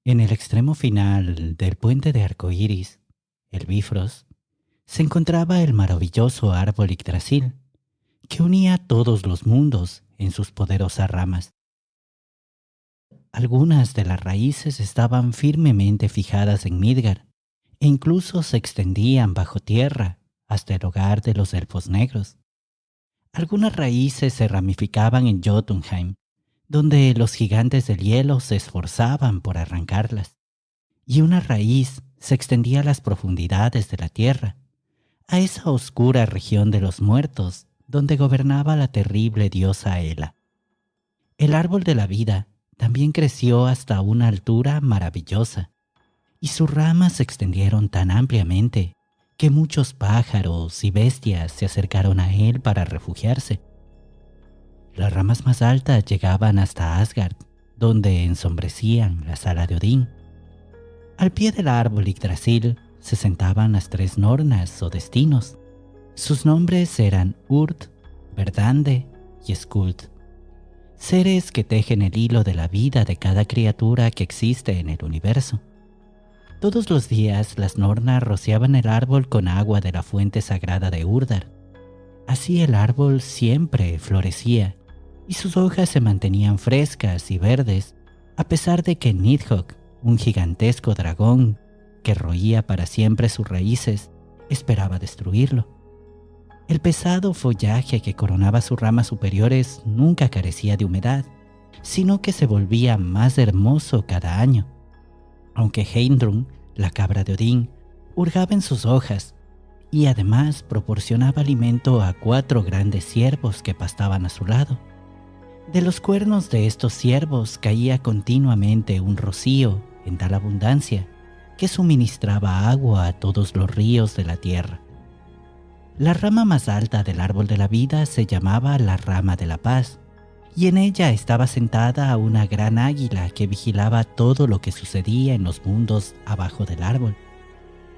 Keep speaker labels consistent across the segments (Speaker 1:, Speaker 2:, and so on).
Speaker 1: En el extremo final del puente de arcoíris, el Bifrost, se encontraba el maravilloso árbol Yggdrasil, que unía todos los mundos en sus poderosas ramas. Algunas de las raíces estaban firmemente fijadas en Midgard e incluso se extendían bajo tierra hasta el hogar de los elfos negros. Algunas raíces se ramificaban en Jotunheim, donde los gigantes del hielo se esforzaban por arrancarlas, y una raíz se extendía a las profundidades de la tierra, a esa oscura región de los muertos donde gobernaba la terrible diosa Hela. El árbol de la vida también creció hasta una altura maravillosa, y sus ramas se extendieron tan ampliamente que muchos pájaros y bestias se acercaron a él para refugiarse. Las ramas más altas llegaban hasta Asgard, donde ensombrecían la sala de Odín. Al pie del árbol Yggdrasil se sentaban las tres Nornas o destinos. Sus nombres eran Urd, Verdande y Skuld, seres que tejen el hilo de la vida de cada criatura que existe en el universo. Todos los días las Nornas rociaban el árbol con agua de la fuente sagrada de Urdar. Así el árbol siempre florecía y sus hojas se mantenían frescas y verdes, a pesar de que Nidhogg, un gigantesco dragón que roía para siempre sus raíces, esperaba destruirlo. El pesado follaje que coronaba sus ramas superiores nunca carecía de humedad, sino que se volvía más hermoso cada año. Aunque Heimdrún, la cabra de Odín, hurgaba en sus hojas y además proporcionaba alimento a 4 grandes ciervos que pastaban a su lado. De los cuernos de estos ciervos caía continuamente un rocío en tal abundancia que suministraba agua a todos los ríos de la tierra. La rama más alta del árbol de la vida se llamaba la rama de la paz, y en ella estaba sentada una gran águila que vigilaba todo lo que sucedía en los mundos abajo del árbol.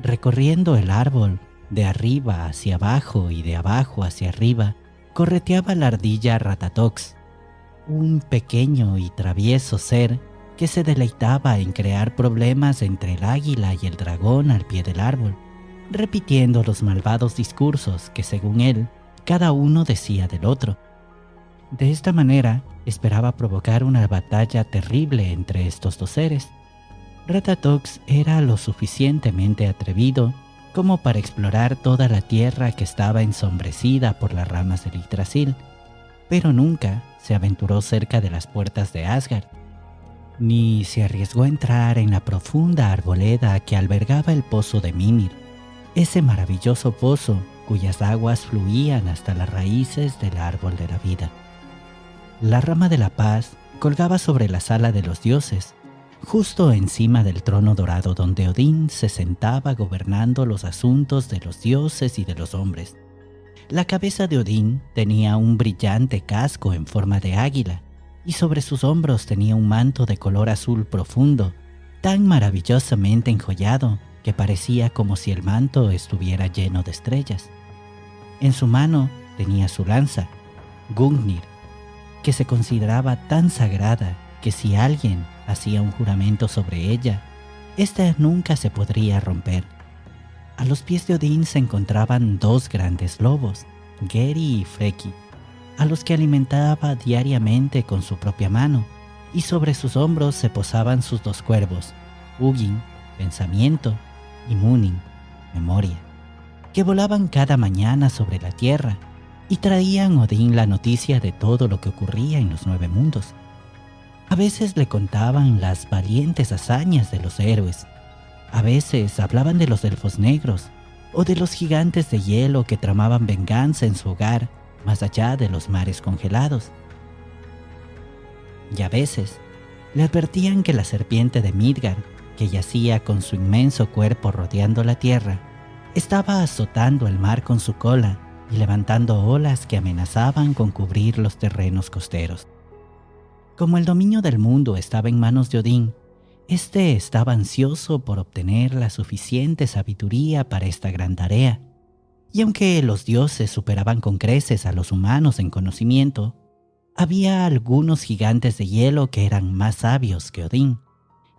Speaker 1: Recorriendo el árbol, de arriba hacia abajo y de abajo hacia arriba, correteaba la ardilla Ratatox, un pequeño y travieso ser que se deleitaba en crear problemas entre el águila y el dragón al pie del árbol, repitiendo los malvados discursos que, según él, cada uno decía del otro. De esta manera, esperaba provocar una batalla terrible entre estos dos seres. Ratatox era lo suficientemente atrevido como para explorar toda la tierra que estaba ensombrecida por las ramas del Yggdrasil, pero nunca se aventuró cerca de las puertas de Asgard, ni se arriesgó a entrar en la profunda arboleda que albergaba el pozo de Mimir, ese maravilloso pozo cuyas aguas fluían hasta las raíces del árbol de la vida. La rama de la paz colgaba sobre la sala de los dioses, justo encima del trono dorado donde Odín se sentaba gobernando los asuntos de los dioses y de los hombres. La cabeza de Odín tenía un brillante casco en forma de águila, y sobre sus hombros tenía un manto de color azul profundo, tan maravillosamente enjollado que parecía como si el manto estuviera lleno de estrellas. En su mano tenía su lanza, Gungnir, que se consideraba tan sagrada que si alguien hacía un juramento sobre ella, ésta nunca se podría romper. A los pies de Odín se encontraban 2 grandes lobos, Geri y Freki, a los que alimentaba diariamente con su propia mano, y sobre sus hombros se posaban sus 2 cuervos, Hugin, pensamiento, y Munin, memoria, que volaban cada mañana sobre la tierra y traían a Odín la noticia de todo lo que ocurría en los 9 mundos. A veces le contaban las valientes hazañas de los héroes, a veces hablaban de los elfos negros o de los gigantes de hielo que tramaban venganza en su hogar más allá de los mares congelados. Y a veces le advertían que la serpiente de Midgard, que yacía con su inmenso cuerpo rodeando la tierra, estaba azotando el mar con su cola y levantando olas que amenazaban con cubrir los terrenos costeros. Como el dominio del mundo estaba en manos de Odín, este estaba ansioso por obtener la suficiente sabiduría para esta gran tarea. Y aunque los dioses superaban con creces a los humanos en conocimiento, había algunos gigantes de hielo que eran más sabios que Odín,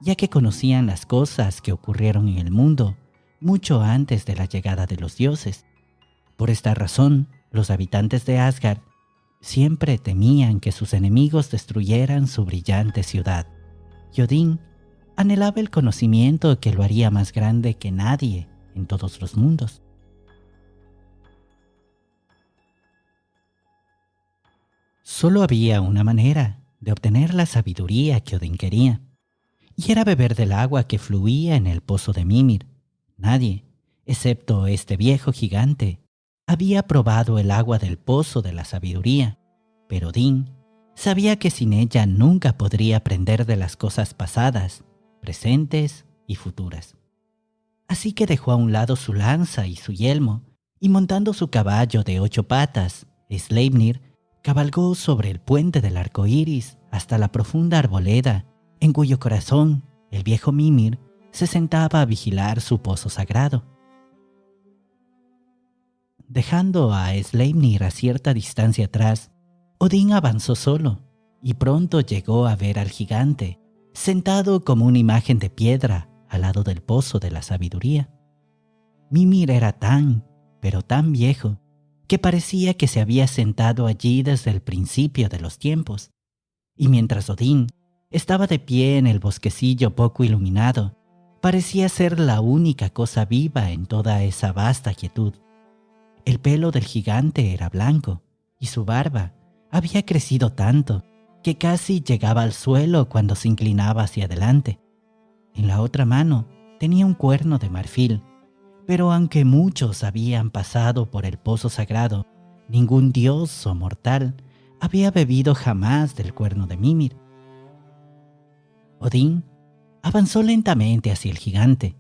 Speaker 1: ya que conocían las cosas que ocurrieron en el mundo mucho antes de la llegada de los dioses. Por esta razón, los habitantes de Asgard siempre temían que sus enemigos destruyeran su brillante ciudad. Y Odín anhelaba el conocimiento que lo haría más grande que nadie en todos los mundos. Solo había una manera de obtener la sabiduría que Odín quería, y era beber del agua que fluía en el pozo de Mimir. Nadie, excepto este viejo gigante, había probado el agua del pozo de la sabiduría, pero Odín sabía que sin ella nunca podría aprender de las cosas pasadas, presentes y futuras. Así que dejó a un lado su lanza y su yelmo, y montando su caballo de 8 patas, Sleipnir cabalgó sobre el puente del arco iris hasta la profunda arboleda, en cuyo corazón el viejo Mimir se sentaba a vigilar su pozo sagrado. Dejando a Sleipnir a cierta distancia atrás, Odín avanzó solo, y pronto llegó a ver al gigante, sentado como una imagen de piedra al lado del pozo de la sabiduría. Mimir era tan, pero tan viejo, que parecía que se había sentado allí desde el principio de los tiempos, y mientras Odín estaba de pie en el bosquecillo poco iluminado, parecía ser la única cosa viva en toda esa vasta quietud. El pelo del gigante era blanco, y su barba había crecido tanto que casi llegaba al suelo cuando se inclinaba hacia adelante. En la otra mano tenía un cuerno de marfil, pero aunque muchos habían pasado por el pozo sagrado, ningún dios o mortal había bebido jamás del cuerno de Mimir. Odín avanzó lentamente hacia el gigante,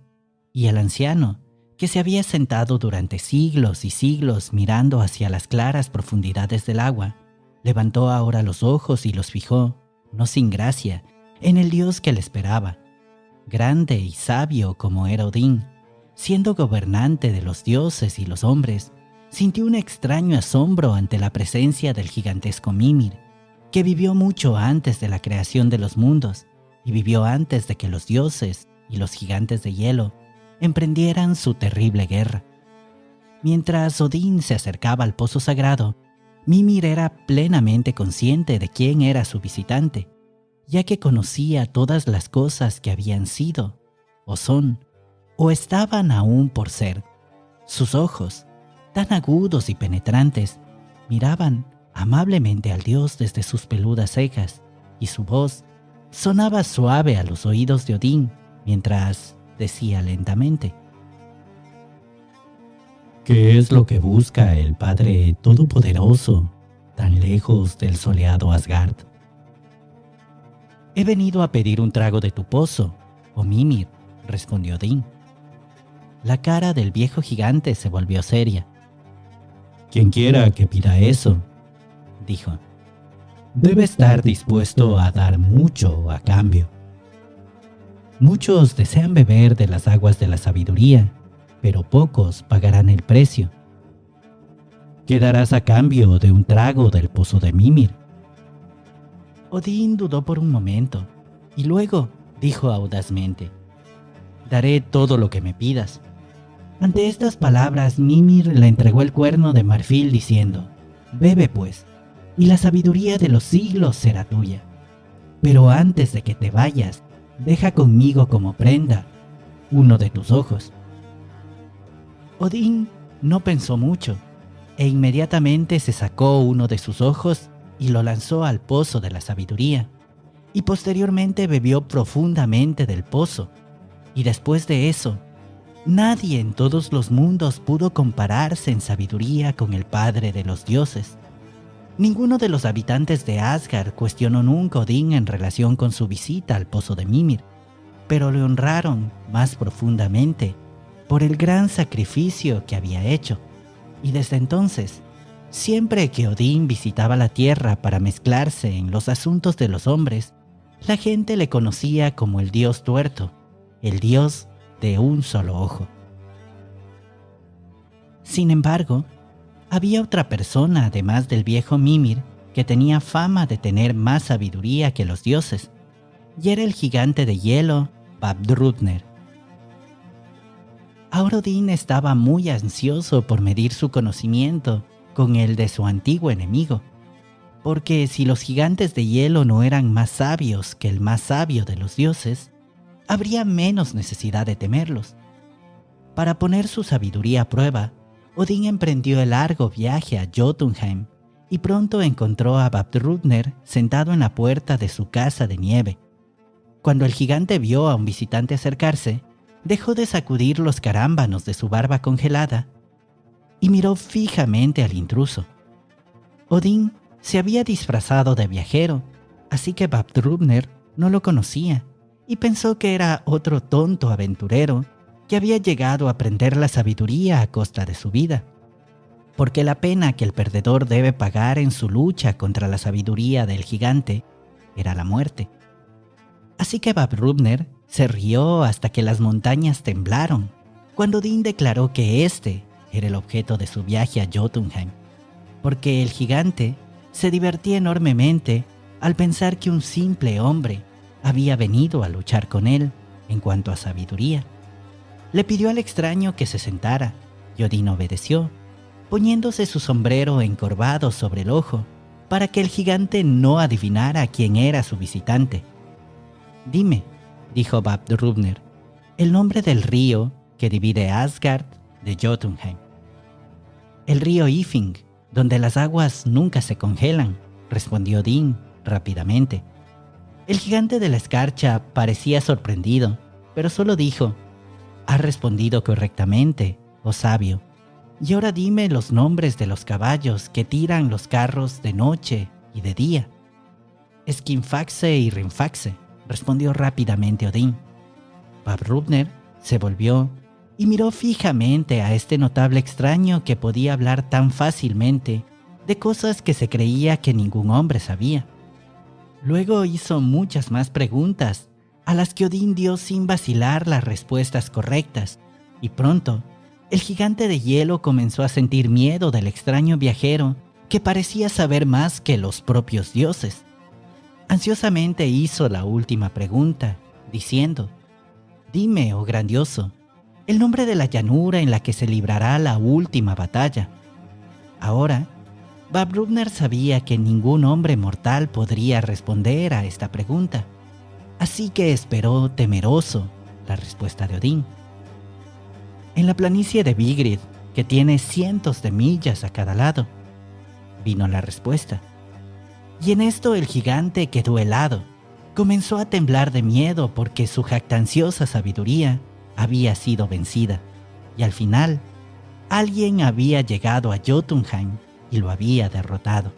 Speaker 1: y el anciano, que se había sentado durante siglos y siglos mirando hacia las claras profundidades del agua, levantó ahora los ojos y los fijó, no sin gracia, en el dios que le esperaba. Grande y sabio como era Odín, siendo gobernante de los dioses y los hombres, sintió un extraño asombro ante la presencia del gigantesco Mimir, que vivió mucho antes de la creación de los mundos y vivió antes de que los dioses y los gigantes de hielo emprendieran su terrible guerra. Mientras Odín se acercaba al pozo sagrado, Mimir era plenamente consciente de quién era su visitante, ya que conocía todas las cosas que habían sido, o son, o estaban aún por ser. Sus ojos, tan agudos y penetrantes, miraban amablemente al dios desde sus peludas cejas, y su voz sonaba suave a los oídos de Odín mientras decía lentamente: ¿qué es lo que busca el Padre Todopoderoso tan lejos del soleado Asgard? He venido a pedir un trago de tu pozo, oh Mimir, respondió Odín. La cara del viejo gigante se volvió seria. Quien quiera que pida eso, dijo, debe estar dispuesto a dar mucho a cambio. Muchos desean beber de las aguas de la sabiduría, pero pocos pagarán el precio. ¿Qué darás a cambio de un trago del pozo de Mimir? Odín dudó por un momento, y luego dijo audazmente: daré todo lo que me pidas. Ante estas palabras, Mimir le entregó el cuerno de marfil diciendo: bebe pues, y la sabiduría de los siglos será tuya. Pero antes de que te vayas, deja conmigo como prenda uno de tus ojos. Odín no pensó mucho, e inmediatamente se sacó uno de sus ojos y lo lanzó al pozo de la sabiduría, y posteriormente bebió profundamente del pozo, y después de eso, nadie en todos los mundos pudo compararse en sabiduría con el padre de los dioses. Ninguno de los habitantes de Asgard cuestionó nunca a Odín en relación con su visita al pozo de Mimir, pero le honraron más profundamente por el gran sacrificio que había hecho, y desde entonces, siempre que Odín visitaba la tierra para mezclarse en los asuntos de los hombres, la gente le conocía como el dios tuerto, el dios de un solo ojo. Sin embargo, había otra persona además del viejo Mimir que tenía fama de tener más sabiduría que los dioses, y era el gigante de hielo Vafthrûdner. Ahora Odín estaba muy ansioso por medir su conocimiento con el de su antiguo enemigo, porque si los gigantes de hielo no eran más sabios que el más sabio de los dioses, habría menos necesidad de temerlos. Para poner su sabiduría a prueba, Odín emprendió el largo viaje a Jotunheim y pronto encontró a Vafthrûdner sentado en la puerta de su casa de nieve. Cuando el gigante vio a un visitante acercarse, dejó de sacudir los carámbanos de su barba congelada y miró fijamente al intruso. Odín se había disfrazado de viajero, así que Vafthrûdner no lo conocía y pensó que era otro tonto aventurero que había llegado a aprender la sabiduría a costa de su vida, porque la pena que el perdedor debe pagar en su lucha contra la sabiduría del gigante era la muerte. Así que Vafthrûdner se rió hasta que las montañas temblaron, cuando Odín declaró que este era el objeto de su viaje a Jotunheim, porque el gigante se divertía enormemente al pensar que un simple hombre había venido a luchar con él en cuanto a sabiduría. Le pidió al extraño que se sentara, y Odín obedeció, poniéndose su sombrero encorvado sobre el ojo para que el gigante no adivinara quién era su visitante. «Dime», dijo Vafthrûdner, «el nombre del río que divide Asgard de Jotunheim». «El río Ifing, donde las aguas nunca se congelan», respondió Odín rápidamente. El gigante de la escarcha parecía sorprendido, pero solo dijo: «Has respondido correctamente, oh sabio. Y ahora dime los nombres de los caballos que tiran los carros de noche y de día». «Skinfaxe y Rimfaxe», respondió rápidamente Odín. Vafthrûdner se volvió y miró fijamente a este notable extraño que podía hablar tan fácilmente de cosas que se creía que ningún hombre sabía. Luego hizo muchas más preguntas, a las que Odín dio sin vacilar las respuestas correctas, y pronto el gigante de hielo comenzó a sentir miedo del extraño viajero que parecía saber más que los propios dioses. Ansiosamente hizo la última pregunta, diciendo: «Dime, oh grandioso, el nombre de la llanura en la que se librará la última batalla». Ahora, Vafthrûdner sabía que ningún hombre mortal podría responder a esta pregunta, así que esperó temeroso la respuesta de Odín. «En la planicie de Vigrid, que tiene cientos de millas a cada lado», vino la respuesta. Y en esto el gigante quedó helado. Comenzó a temblar de miedo porque su jactanciosa sabiduría había sido vencida. Y al final, alguien había llegado a Jotunheim y lo había derrotado.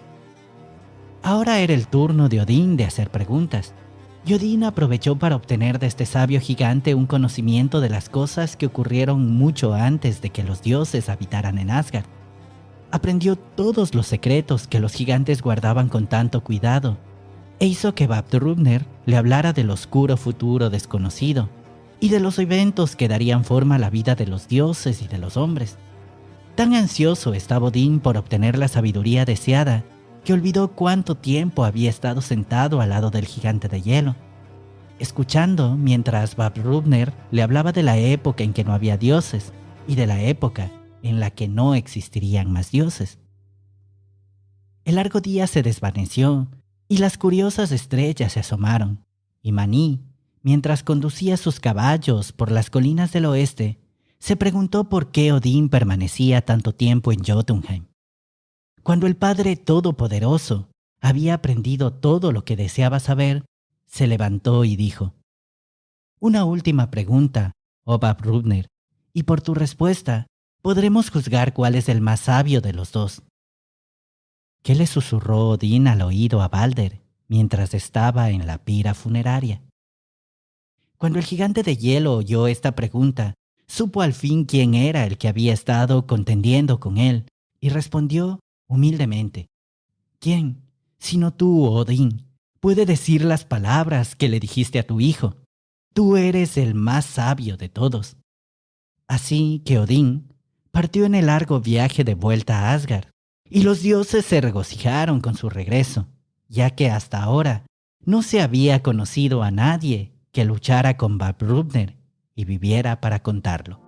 Speaker 1: Ahora era el turno de Odín de hacer preguntas. Y Odín aprovechó para obtener de este sabio gigante un conocimiento de las cosas que ocurrieron mucho antes de que los dioses habitaran en Asgard. Aprendió todos los secretos que los gigantes guardaban con tanto cuidado, e hizo que Vafthrûdner le hablara del oscuro futuro desconocido y de los eventos que darían forma a la vida de los dioses y de los hombres. Tan ansioso estaba Odín por obtener la sabiduría deseada que olvidó cuánto tiempo había estado sentado al lado del gigante de hielo, escuchando mientras Vafthrûdner le hablaba de la época en que no había dioses y de la época en la que no existirían más dioses. El largo día se desvaneció y las curiosas estrellas se asomaron, y Maní, mientras conducía sus caballos por las colinas del oeste, se preguntó por qué Odín permanecía tanto tiempo en Jotunheim. Cuando el Padre Todopoderoso había aprendido todo lo que deseaba saber, se levantó y dijo: «Una última pregunta, oh Vafthrûdner, y por tu respuesta podremos juzgar cuál es el más sabio de los dos». ¿Qué le susurró Odín al oído a Balder mientras estaba en la pira funeraria? Cuando el gigante de hielo oyó esta pregunta, supo al fin quién era el que había estado contendiendo con él y respondió humildemente: «¿Quién, sino tú, Odín, puede decir las palabras que le dijiste a tu hijo? Tú eres el más sabio de todos». Así que Odín partió en el largo viaje de vuelta a Asgard, y los dioses se regocijaron con su regreso, ya que hasta ahora No se había conocido a nadie que luchara con Vabrubner y viviera para contarlo.